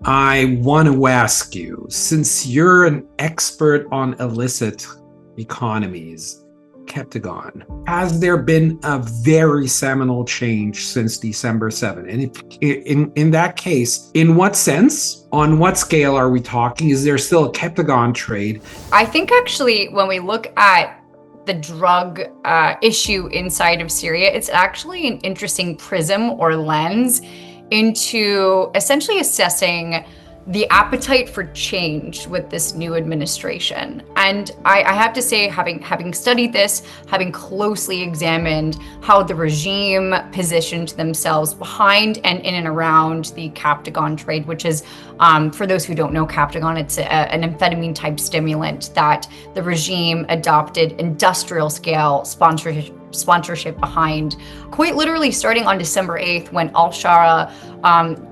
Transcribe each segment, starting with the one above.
I want to ask you, since you're an expert on illicit economies, Captagon, has there been a very seminal change since December 7? And in that case, in what sense, on what scale are we talking? Is there still a Captagon trade? I think actually when we look at the drug issue inside of Syria, it's actually an interesting prism or lens into essentially assessing the appetite for change with this new administration. And I have to say, having studied this, having closely examined how the regime positioned themselves behind and in and around the Captagon trade, which is, for those who don't know Captagon, it's an amphetamine type stimulant that the regime adopted industrial scale sponsorship behind, quite literally starting on December 8th when al-Shara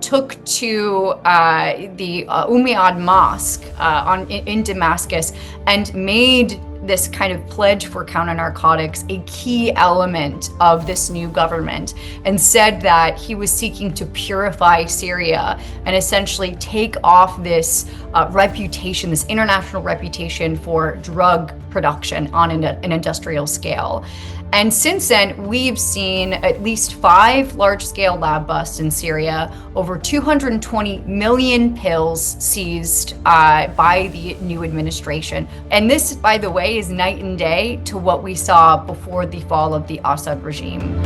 took to the Umayyad Mosque in Damascus and made this kind of pledge for counter-narcotics a key element of this new government, and said that he was seeking to purify Syria and essentially take off this reputation, this international reputation for drug production on an industrial scale. And since then, we've seen at least 5 large-scale lab busts in Syria, over 220 million pills seized by the new administration. And this, by the way, is night and day to what we saw before the fall of the Assad regime.